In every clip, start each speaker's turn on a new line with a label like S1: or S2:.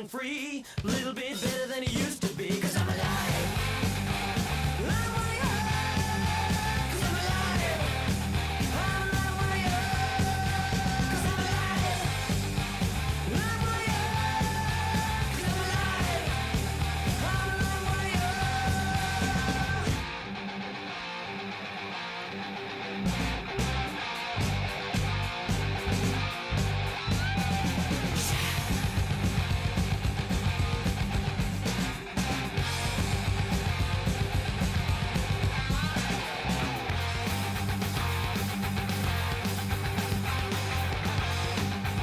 S1: run free, a little bit better than it used to be, 'cause I'm alive. I'm alive. 'Cause I'm alive. I'm alive. 'Cause I'm alive. I'm alive. 'Cause I'm alive.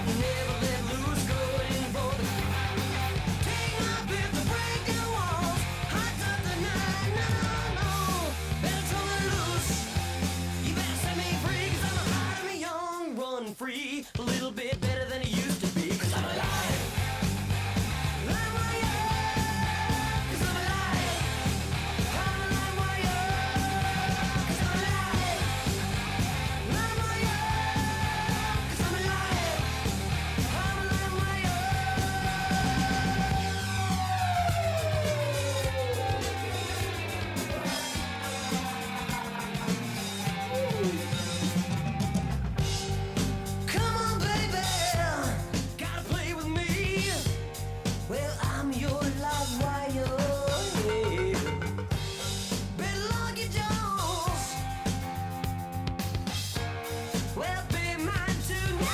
S1: Never let loose, going for the take my bit to break the walls. Hot up the night, no. Better turn me loose. You better set me free, 'cause I'm a heart of me young. Run free, a little bit better than it used to be, 'cause I'm alive. I'm alive. 'Cause I'm alive. I'm alive. 'Cause I'm alive. I'm alive. 'Cause I'm alive. Come on, baby, gotta play with me. Well, I'm your live wire. Yeah. Better lock your doors. Well, be mine tonight.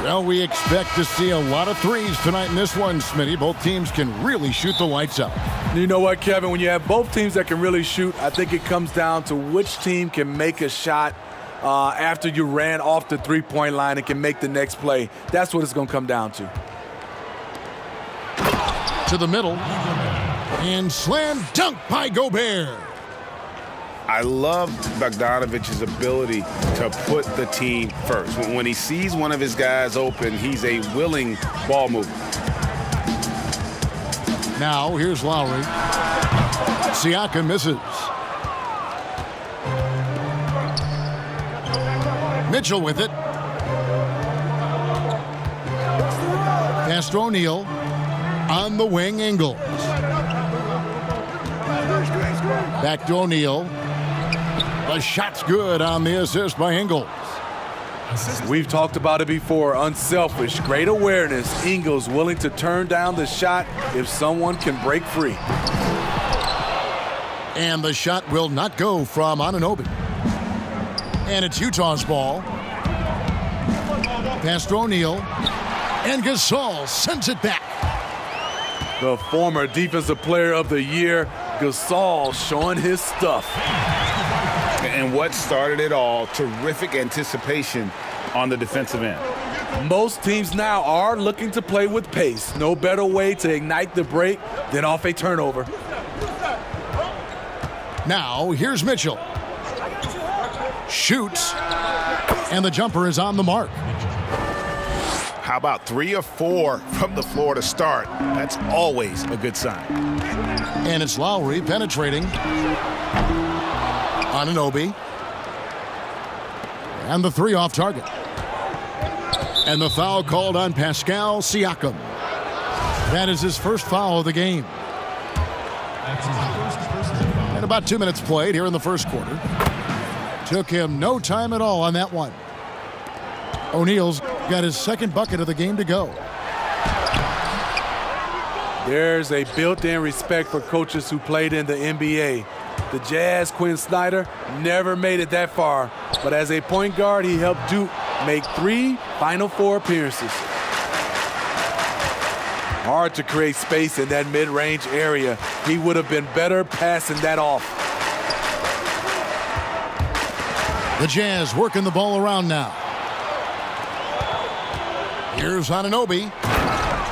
S2: Well, we expect to see a lot of threes tonight in this one, Smitty. Both teams can really shoot the lights out.
S3: You know what, Kevin? When you have both teams that can really shoot, I think it comes down to which team can make a shot after you ran off the three-point line and can make the next play. That's what it's going to come down to.
S2: To the middle. And slam dunk by Gobert.
S4: I love Bogdanovic's ability to put the team first. When he sees one of his guys open, he's a willing ball mover.
S2: Now, here's Lowry. Siakam misses. Mitchell with it. Pass to O'Neal. On the wing, Ingles. Back to O'Neal. The shot's good on the assist by Ingles.
S3: We've talked about it before. Unselfish, great awareness. Ingles willing to turn down the shot if someone can break free.
S2: And the shot will not go from Anunoby. And it's Utah's ball. Pass to O'Neal. And Gasol sends it back.
S3: The former Defensive Player of the Year, Gasol, showing his stuff.
S4: And what started it all, terrific anticipation on the defensive end.
S3: Most teams now are looking to play with pace. No better way to ignite the break than off a turnover.
S2: Now, here's Mitchell. Shoots. And the jumper is on the mark.
S4: How about 3 or 4 from the floor to start? That's always a good sign.
S2: And it's Lowry penetrating. Anunoby. And the 3 off target. And the foul called on Pascal Siakam. That is his first foul of the game. And about 2 minutes played here in the first quarter. Took him no time at all on that one. O'Neal's got his second bucket of the game to go.
S3: There's a built-in respect for coaches who played in the NBA. The Jazz, Quinn Snyder, never made it that far. But as a point guard, he helped Duke make 3 Final Four appearances. Hard to create space in that mid-range area. He would have been better passing that off.
S2: The Jazz working the ball around now. Here's Anunoby.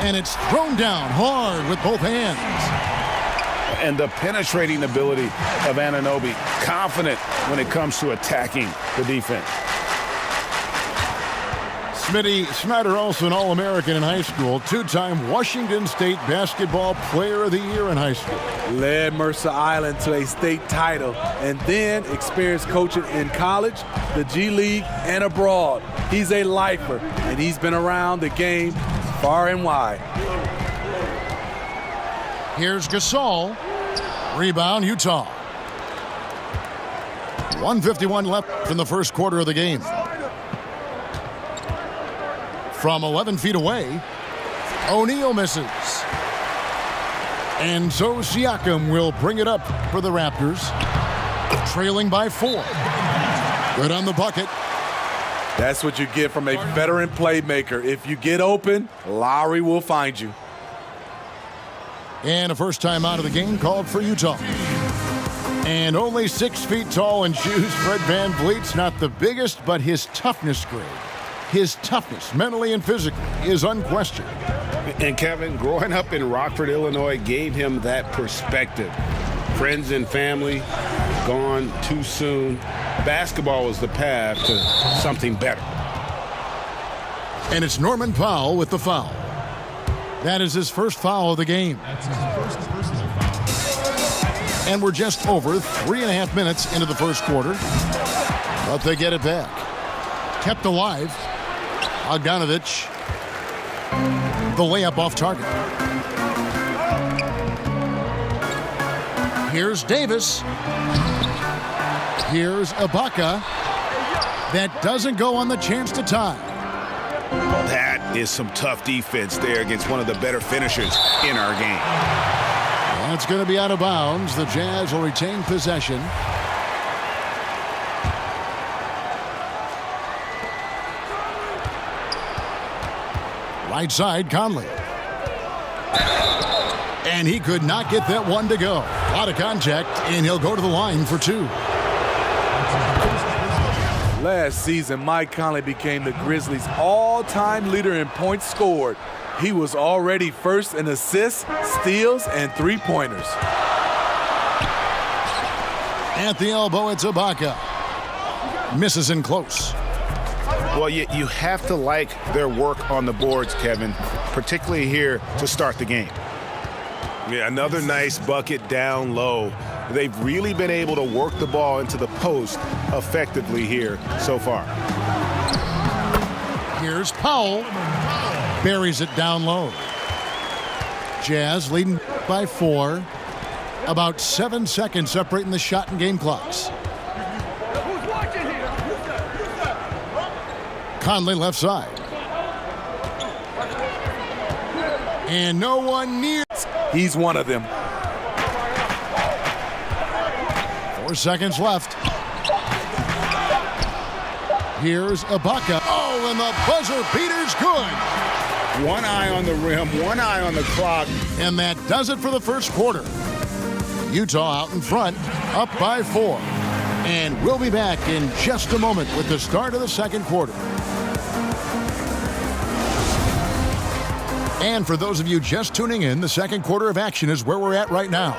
S2: And it's thrown down hard with both hands.
S4: And the penetrating ability of Anunoby, confident when it comes to attacking the defense.
S2: Smitty Snyder, also an All-American in high school, two-time Washington State Basketball Player of the Year in high school.
S3: Led Mercer Island to a state title and then experienced coaching in college, the G League, and abroad. He's a lifer, and he's been around the game far and wide.
S2: Here's Gasol. Rebound, Utah. 1:51 left in the first quarter of the game. From 11 feet away, O'Neal misses. And so Siakam will bring it up for the Raptors, trailing by 4. Good on the bucket.
S3: That's what you get from a veteran playmaker. If you get open, Lowry will find you.
S2: And a first time out of the game called for Utah. And only 6 feet tall in shoes, Fred VanVleet's not the biggest, but his toughness grade, his toughness, mentally and physically, is unquestioned.
S4: And Kevin, growing up in Rockford, Illinois, gave him that perspective. Friends and family gone too soon. Basketball was the path to something better.
S2: And it's Norman Powell with the foul. That is his first foul of the game.
S5: That's his first personal foul.
S2: And we're just over 3.5 minutes into the first quarter. But they get it back. Kept alive. Bogdanovich. The layup off target. Here's Davis. Here's Ibaka. That doesn't go on the chance to tie.
S4: That is some tough defense there against one of the better finishers in our game.
S2: That's going to be out of bounds. The Jazz will retain possession. Right side, Conley. And he could not get that one to go. A lot of contact, and he'll go to the line for 2.
S3: Last season, Mike Conley became the Grizzlies' all-time leader in points scored. He was already first in assists, steals, and three-pointers.
S2: At the elbow, it's Ibaka. Misses in close.
S4: Well, you have to like their work on the boards, Kevin, particularly here to start the game. Yeah, another nice bucket down low. They've really been able to work the ball into the post effectively here so far.
S2: Here's Powell. Buries it down low. Jazz leading by 4. About 7 seconds separating the shot and game clocks. Conley left side. And no one near.
S3: He's one of them.
S2: 4 seconds left. Here's Ibaka. Oh, and the buzzer beater's good.
S4: One eye on the rim, one eye on the clock.
S2: And that does it for the first quarter. Utah out in front, up by 4. And we'll be back in just a moment with the start of the second quarter. And for those of you just tuning in, the second quarter of action is where we're at right now.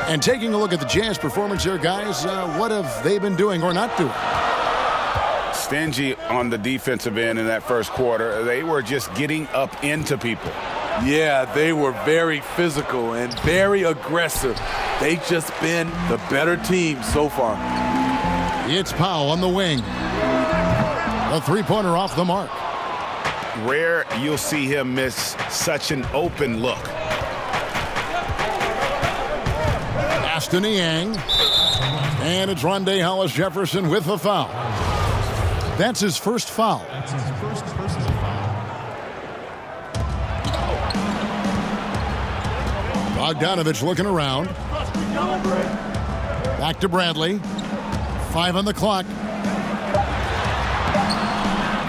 S2: And taking a look at the Jazz performance here, guys, what have they been doing or not doing?
S4: Stingy on the defensive end in that first quarter. They were just getting up into people.
S3: Yeah, they were very physical and very aggressive. They've just been the better team so far.
S2: It's Powell on the wing. A three-pointer off the mark.
S4: Rare you'll see him miss such an open look.
S2: Aston Niang. And it's Rondae Hollis-Jefferson with the foul. That's his first foul.
S5: That's his first personal foul.
S2: Bogdanovich looking around. Back to Bradley. 5 on the clock.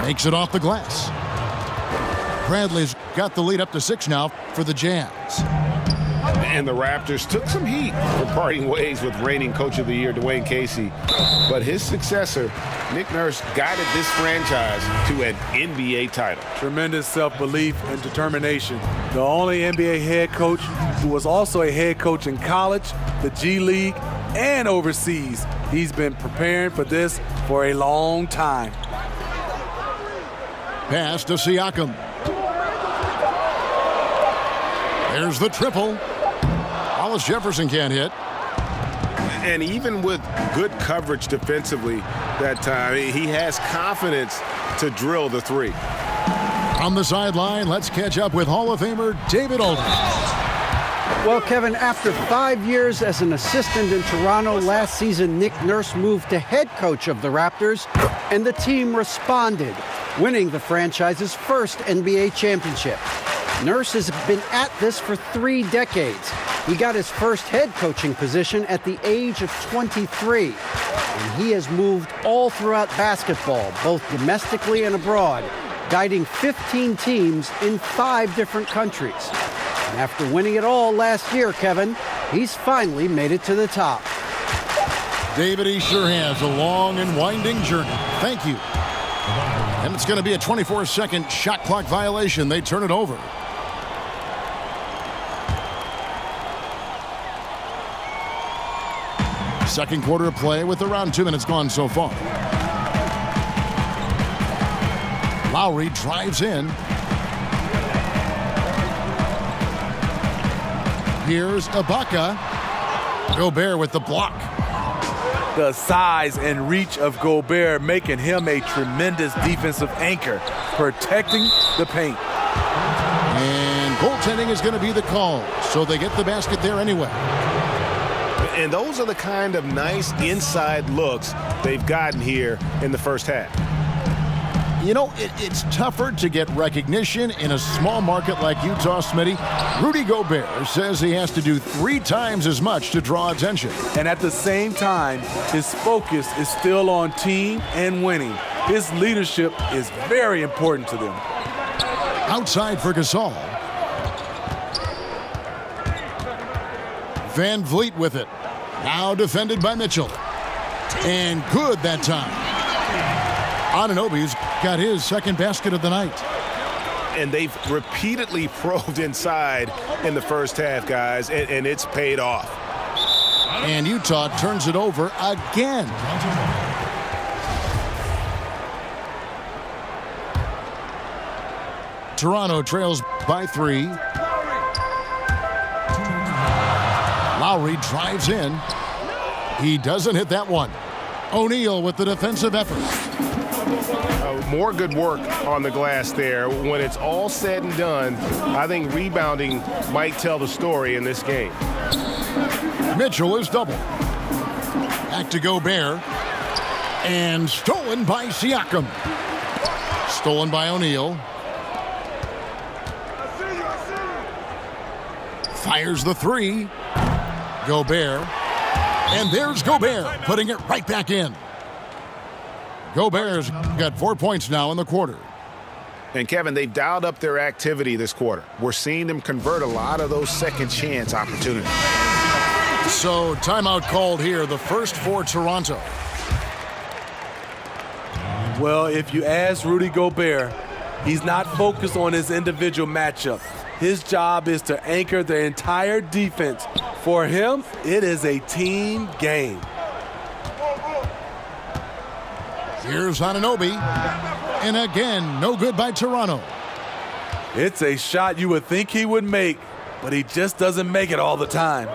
S2: Makes it off the glass. Bradley's got the lead up to 6 now for the Jazz.
S4: And the Raptors took some heat for parting ways with reigning Coach of the Year Dwayne Casey. But his successor Nick Nurse guided this franchise to an NBA title.
S3: Tremendous self-belief and determination. The only NBA head coach who was also a head coach in college, the G League, and overseas. He's been preparing for this for a long time.
S2: Pass to Siakam. There's the triple. Hollis Jefferson can't hit.
S4: And even with good coverage defensively that time, he has confidence to drill the three.
S2: On the sideline, let's catch up with Hall of Famer David Aldridge.
S6: Well, Kevin, after 5 years as an assistant in Toronto last season, Nick Nurse moved to head coach of the Raptors, and the team responded, winning the franchise's first NBA championship. Nurse has been at this for 3 decades. He got his first head coaching position at the age of 23, and he has moved all throughout basketball, both domestically and abroad, guiding 15 teams in 5 different countries. And after winning it all last year, Kevin, he's finally made it to the top.
S2: David, he sure has a long and winding journey. Thank you. And it's going to be a 24-second shot clock violation. They turn it over. Second quarter of play with around 2 minutes gone so far. Lowry drives in. Here's Ibaka. Gobert with the block.
S3: The size and reach of Gobert making him a tremendous defensive anchor, protecting the paint.
S2: And goaltending is going to be the call, so they get the basket there anyway.
S4: And those are the kind of nice inside looks they've gotten here in the first half.
S2: You know, it's tougher to get recognition in a small market like Utah, Smitty. Rudy Gobert says he has to do 3 times as much to draw attention.
S3: And at the same time, his focus is still on team and winning. His leadership is very important to them.
S2: Outside for Gasol. Van Vliet with it. Now defended by Mitchell. And good that time. Anunoby's got his second basket of the night.
S4: And they've repeatedly probed inside in the first half, guys, and it's paid off.
S2: And Utah turns it over again. Toronto trails by 3. Lowry drives in. He doesn't hit that one. O'Neal with the defensive effort.
S4: More good work on the glass there. When it's all said and done, I think rebounding might tell the story in this game.
S2: Mitchell is double. Back to Gobert. And stolen by Siakam. Stolen by O'Neal. Fires the 3. Gobert. And there's Gobert putting it right back in. Gobert's got 4 points now in the quarter.
S4: And Kevin, they've dialed up their activity this quarter. We're seeing them convert a lot of those second chance opportunities.
S2: So timeout called here, the first for Toronto.
S3: Well, if you ask Rudy Gobert, he's not focused on his individual matchup. His job is to anchor the entire defense. For him, it is a team game.
S2: Here's Anunoby. And again, no good by Toronto.
S3: It's a shot you would think he would make, but he just doesn't make it all the time.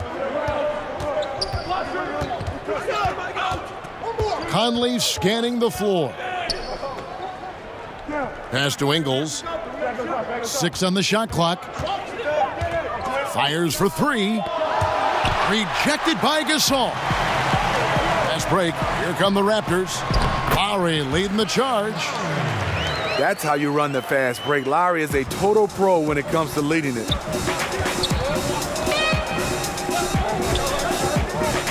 S2: Conley scanning the floor. Pass to Ingles. 6 on the shot clock. Fires for 3. Rejected by Gasol. Fast break. Here come the Raptors. Lowry leading the charge.
S3: That's how you run the fast break. Lowry is a total pro when it comes to leading it.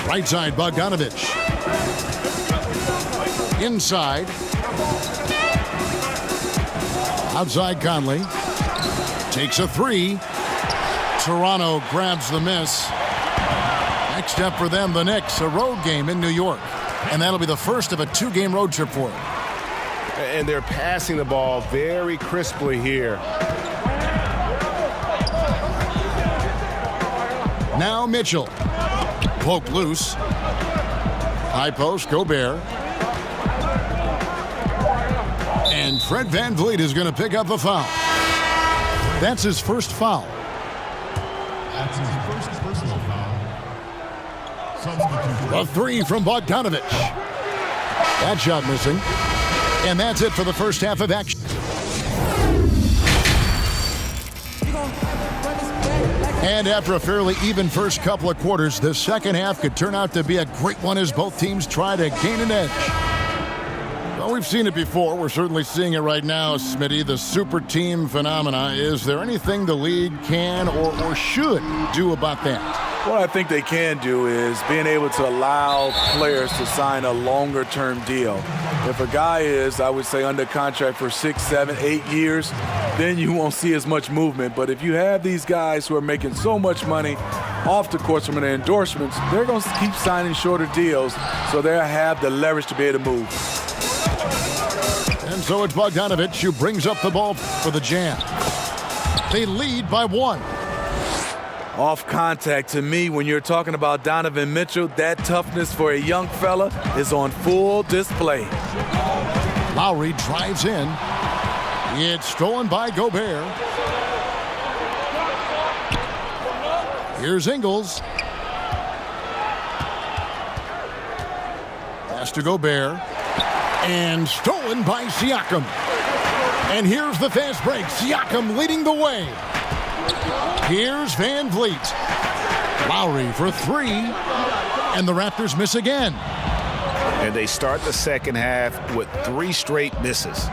S2: Right side, Bogdanovich. Inside. Outside, Conley. Takes a 3. Toronto grabs the miss. Next step for them, the Knicks, a road game in New York. And that'll be the first of a 2-game road trip for him.
S4: And they're passing the ball very crisply here.
S2: Now Mitchell. Poked loose. High post, Gobert. And Fred VanVleet is going to pick up the foul. That's his first foul.
S5: That's his first personal foul. Substitute.
S2: A 3 from Bogdanovich. That shot missing. And that's it for the first half of action. And after a fairly even first couple of quarters, the second half could turn out to be a great one as both teams try to gain an edge. Well, we've seen it before. We're certainly seeing it right now, Smitty. The super team phenomena. Is there anything the league can or should do about that?
S3: What I think they can do is being able to allow players to sign a longer-term deal. If a guy is, I would say, under contract for 6, 7, 8 years, then you won't see as much movement. But if you have these guys who are making so much money off the course from their endorsements, they're going to keep signing shorter deals so they'll have the leverage to be able to move.
S2: And so it's Bogdanovich who brings up the ball for the Jazz. They lead by 1.
S3: Off contact, to me, when you're talking about Donovan Mitchell, that toughness for a young fella is on full display.
S2: Lowry drives in. It's stolen by Gobert. Here's Ingles. Pass to Gobert. And stolen by Siakam. And here's the fast break. Siakam leading the way. Here's VanVleet. Lowry for 3. And the Raptors miss again.
S4: And they start the second half with 3 straight misses.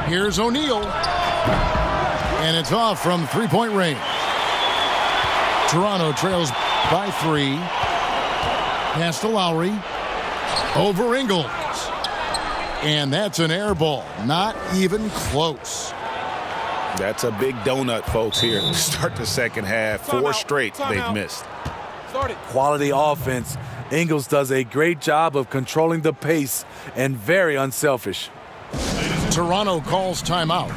S2: Here's O'Neal. And it's off from 3-point range. Toronto trails by 3. Pass to Lowry. Over Ingles. And that's an air ball. Not even close.
S4: That's a big donut, folks, here to start the second half. 4 straight they've missed.
S3: Quality offense. Ingles does a great job of controlling the pace and very unselfish.
S2: Toronto calls timeout.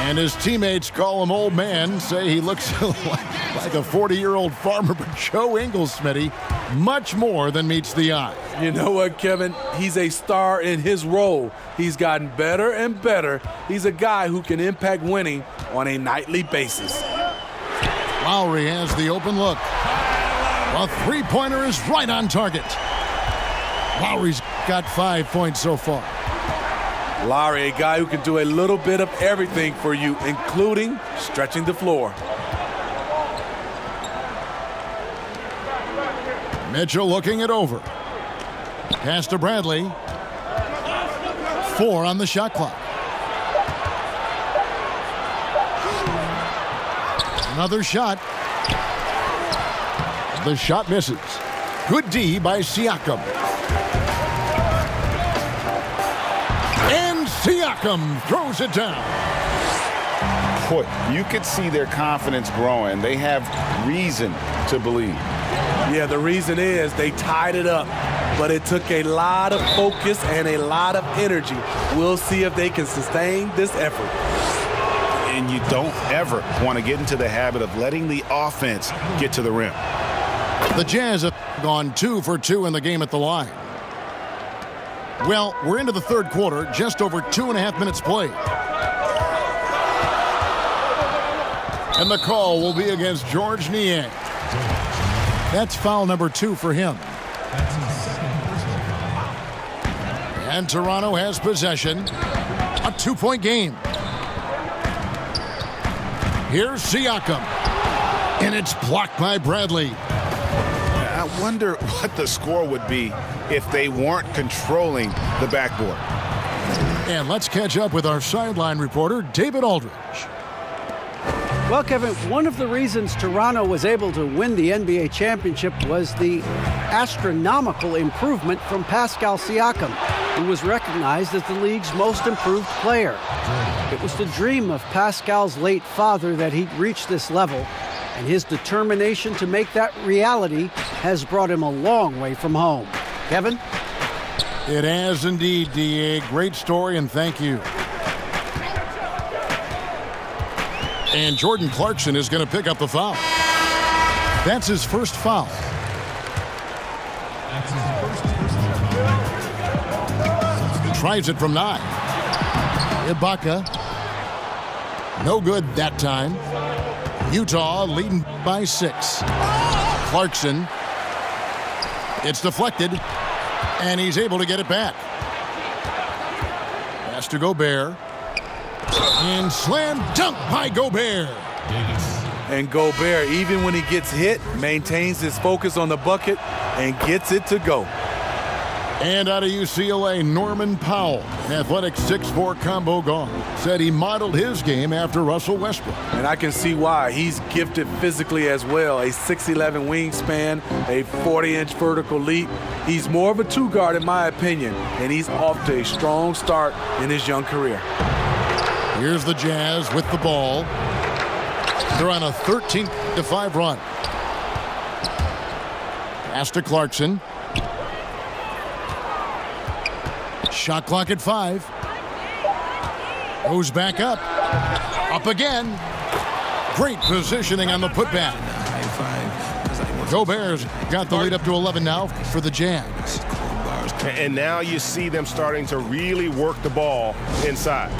S2: And his teammates call him old man, say he looks like a 40-year-old farmer. But Joe Ingles, Smitty, much more than meets the eye.
S3: You know what, Kevin? He's a star in his role. He's gotten better and better. He's a guy who can impact winning on a nightly basis.
S2: Lowry has the open look. A 3-pointer is right on target. Lowry's got 5 points so far.
S3: Lowry, a guy who can do a little bit of everything for you, including stretching the floor.
S2: Mitchell looking it over. Pass to Bradley. 4 on the shot clock. Another shot. The shot misses. Good D by Siakam. And Siakam throws it down.
S4: Boy, you could see their confidence growing. They have reason to believe.
S3: Yeah, the reason is they tied it up, but it took a lot of focus and a lot of energy. We'll see if they can sustain this effort.
S4: And you don't ever want to get into the habit of letting the offense get to the rim.
S2: The Jazz have gone 2 for 2 in the game at the line. Well, we're into the third quarter, just over 2.5 minutes played. And the call will be against Georges Niang. That's foul number 2 for him.
S5: That's his second personal foul.
S2: And Toronto has possession. A 2-point game. Here's Siakam. And it's blocked by Bradley.
S4: I wonder what the score would be if they weren't controlling the backboard.
S2: And let's catch up with our sideline reporter, David Aldridge.
S6: Well, Kevin, one of the reasons Toronto was able to win the NBA championship was the astronomical improvement from Pascal Siakam, who was recognized as the league's most improved player. It was the dream of Pascal's late father that he'd reach this level, and his determination to make that reality has brought him a long way from home. Kevin?
S2: It has indeed, D.A. Great story, and thank you. And Jordan Clarkson is going to pick up the foul. That's his first foul.
S5: That's his first personal foul.
S2: Tries it from 9. Ibaka. No good that time. Utah leading by 6. Clarkson. It's deflected, and he's able to get it back. Pass to Gobert. And slam dunk by Gobert.
S3: And Gobert, even when he gets hit, maintains his focus on the bucket and gets it to go.
S2: And out of UCLA, Norman Powell, athletic 6'4" combo guard, said he modeled his game after Russell Westbrook.
S3: And I can see why. He's gifted physically as well. A 6'11" wingspan, a 40-inch vertical leap. He's more of a two guard in my opinion, and he's off to a strong start in his young career.
S2: Here's the Jazz with the ball. They're on a 13-5 run. Pass to Clarkson. Shot clock at 5. Goes back up. Up again. Great positioning on the putback. Gobert's got the lead up to 11 now for the Jazz.
S4: And now you see them starting to really work the ball inside.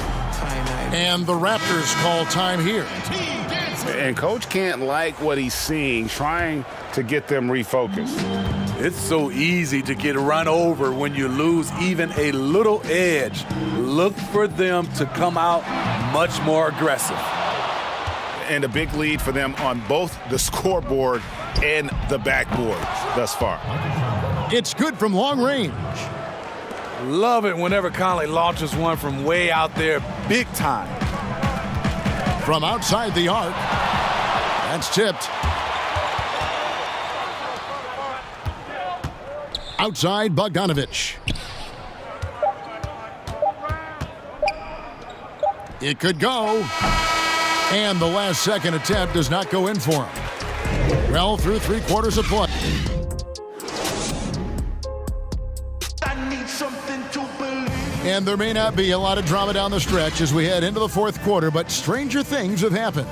S2: And the Raptors call time here.
S4: And Coach can't like what he's seeing, trying to get them refocused.
S3: It's so easy to get run over when you lose even a little edge. Look for them to come out much more aggressive.
S4: And a big lead for them on both the scoreboard and the backboard thus far.
S2: It's good from long range.
S3: Love it whenever Conley launches one from way out there, big time.
S2: From outside the arc. That's tipped. Outside Bogdanovich. It could go. And the last second attempt does not go in for him. Well, through 3 quarters of play. And there may not be a lot of drama down the stretch as we head into the 4th quarter, but stranger things have happened.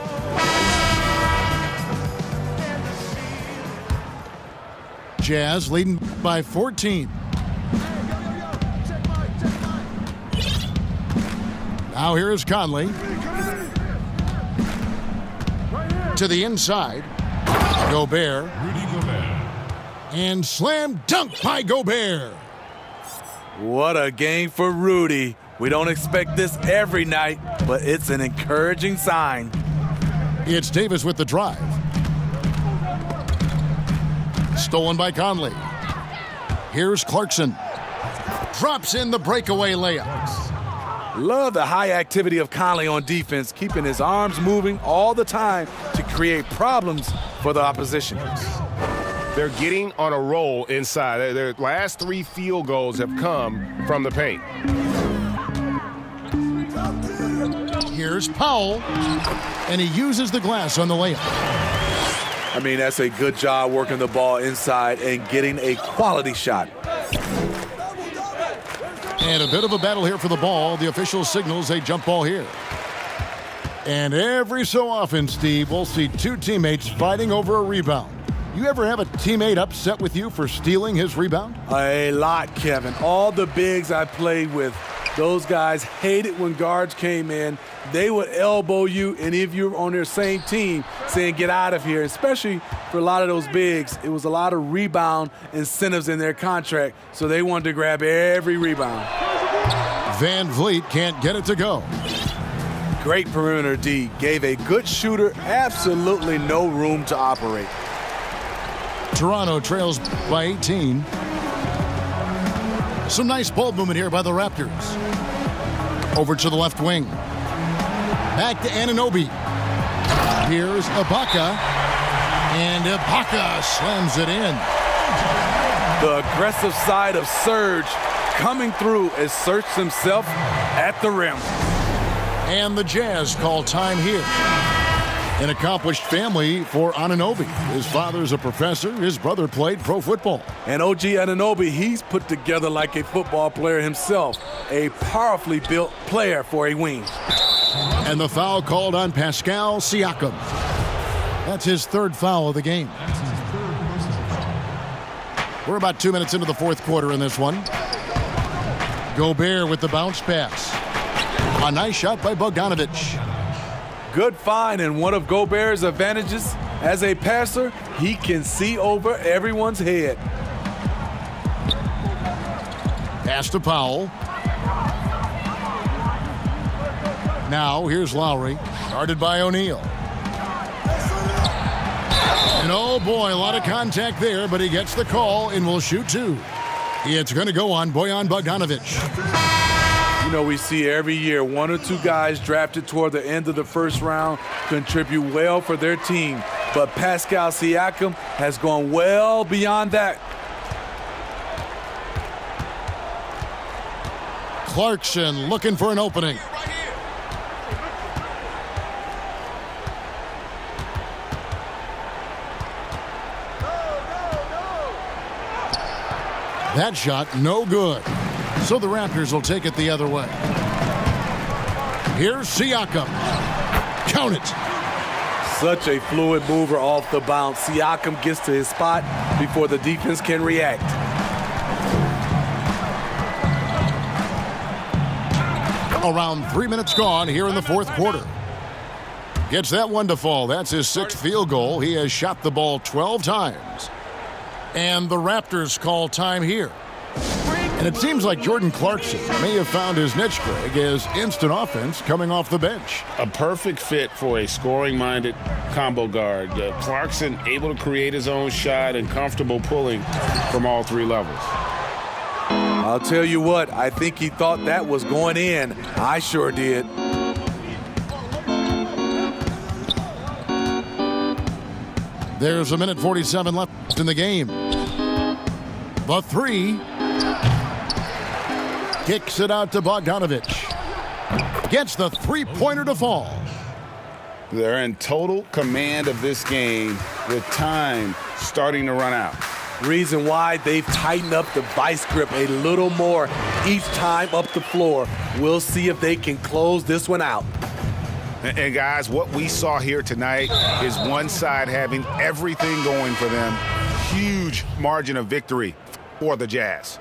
S2: Jazz leading by 14. Now here is Conley. To the inside. Gobert. And slam dunk by Gobert.
S3: What a game for Rudy. We don't expect this every night, but it's an encouraging sign.
S2: It's Davis with the drive. Stolen by Conley. Here's Clarkson. Drops in the breakaway layup.
S3: Love the high activity of Conley on defense, keeping his arms moving all the time to create problems for the opposition.
S4: They're getting on a roll inside. Their last 3 field goals have come from the paint.
S2: Here's Powell, and he uses the glass on the layup.
S3: I mean, that's a good job working the ball inside and getting a quality shot.
S2: And a bit of a battle here for the ball. The official signals a jump ball here. And every so often, Steve, we'll see 2 teammates fighting over a rebound. You ever have a teammate upset with you for stealing his rebound?
S3: A lot, Kevin. All the bigs I played with, those guys hated when guards came in. They would elbow you, and if you're on their same team, saying get out of here, especially for a lot of those bigs, it was a lot of rebound incentives in their contract, so they wanted to grab every rebound.
S2: Van Vliet can't get it to go.
S3: Great perimeter D. Gave a good shooter absolutely no room to operate.
S2: Toronto trails by 18. Some nice ball movement here by the Raptors. Over to the left wing. Back to Anunoby. Here's Ibaka. And Ibaka slams it in.
S3: The aggressive side of Serge coming through as Serge himself at the rim.
S2: And the Jazz call time here. An accomplished family for Anunoby. His father's a professor. His brother played pro football.
S3: And OG Anunoby, he's put together like a football player himself. A powerfully built player for a wing.
S2: And the foul called on Pascal Siakam. That's his third foul of the game. We're about 2 minutes into the fourth quarter in this one. Gobert with the bounce pass. A nice shot by Bogdanovic.
S3: Good find, and one of Gobert's advantages as a passer, he can see over everyone's head.
S2: Pass to Powell. Now here's Lowry, guarded by O'Neal. And oh boy, a lot of contact there, but he gets the call and will shoot two. It's going to go on Bojan Bogdanovic.
S3: You know, we see every year one or two guys drafted toward the end of the first round contribute well for their team. But Pascal Siakam has gone well beyond that.
S2: Clarkson looking for an opening. That shot, no good. So the Raptors will take it the other way. Here's Siakam. Count it.
S3: Such a fluid mover off the bounce. Siakam gets to his spot before the defense can react.
S2: Around 3 minutes gone here in the fourth quarter. Gets that one to fall. That's his sixth field goal. He has shot the ball 12 times. And the Raptors call time here. And it seems like Jordan Clarkson may have found his niche, Greg, as instant offense coming off the bench.
S4: A perfect fit for a scoring-minded combo guard. Clarkson able to create his own shot and comfortable pulling from all three levels.
S3: I'll tell you what, I think he thought that was going in. I sure did.
S2: There's a minute 47 left in the game. The three. Kicks it out to Bogdanovic. Gets the three-pointer to fall.
S4: They're in total command of this game with time starting to run out.
S3: Reason why they've tightened up the vice grip a little more each time up the floor. We'll see if they can close this one out.
S4: And guys, what we saw here tonight is one side having everything going for them. Huge margin of victory for the Jazz.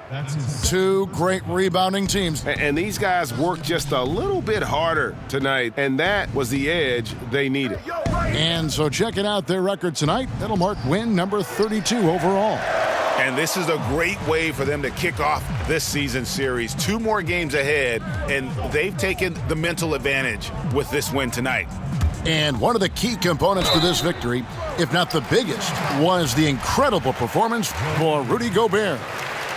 S2: Two great rebounding teams.
S4: And these guys worked just a little bit harder tonight, and that was the edge they needed.
S2: And so checking out their record tonight, that'll mark win number 32 overall.
S4: And this is a great way for them to kick off this season series. 2 more games ahead, and they've taken the mental advantage with this win tonight.
S2: And one of the key components to this victory, if not the biggest, was the incredible performance for Rudy Gobert.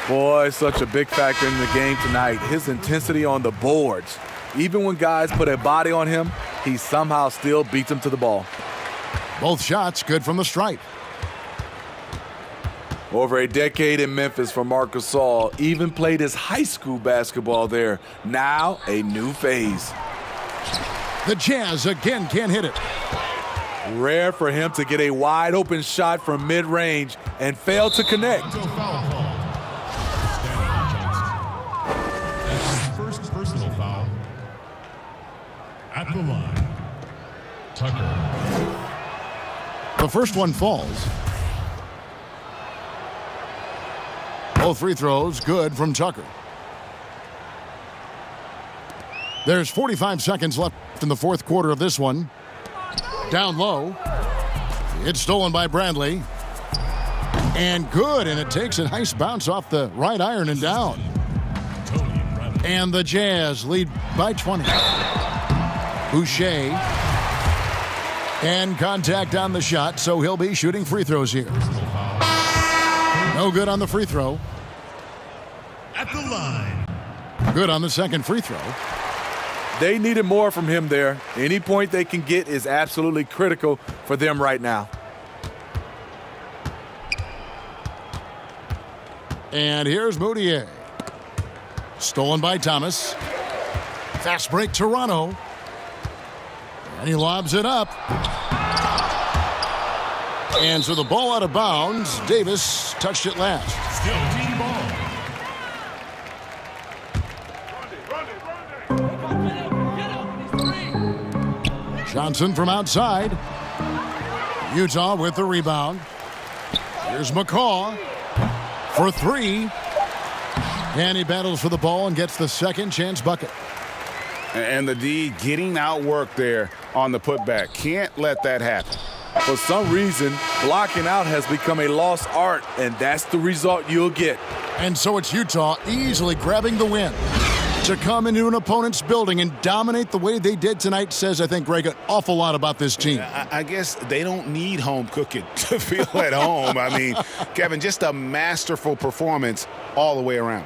S3: Boy, such a big factor in the game tonight. His intensity on the boards. Even when guys put a body on him, he somehow still beats them to the ball.
S2: Both shots good from the stripe.
S3: Over a decade in Memphis for Marc Gasol, even played his high school basketball there. Now a new phase.
S2: The Jazz again can't hit it.
S3: Rare for him to get a wide open shot from mid-range and fail to connect.
S5: That's his first personal foul. At the line, Tucker.
S2: The first one falls. Both free throws good from Tucker. There's 45 seconds left in the fourth quarter of this one. Down low. It's stolen by Bradley. And good, and it takes a nice bounce off the right iron and down. And the Jazz lead by 20. Boucher. And contact on the shot, so he'll be shooting free throws here. No good on the free throw.
S5: At the line.
S2: Good on the second free throw.
S3: They needed more from him there. Any point they can get is absolutely critical for them right now.
S2: And here's Moutier. Stolen by Thomas. Fast break, Toronto. And he lobs it up. And so the ball out of bounds. Davis touched it last.
S5: Still team ball.
S2: Johnson from outside. Utah with the rebound. Here's McCaw for three. And he battles for the ball and gets the second chance bucket.
S4: And the D getting outworked there on the putback. Can't let that happen.
S3: For some reason, blocking out has become a lost art, and that's the result you'll get.
S2: And so it's Utah easily grabbing the win. To come into an opponent's building and dominate the way they did tonight says, I think, Greg, an awful lot about this team.
S4: I guess they don't need home cooking to feel at home. I mean, Kevin, just a masterful performance all the way around.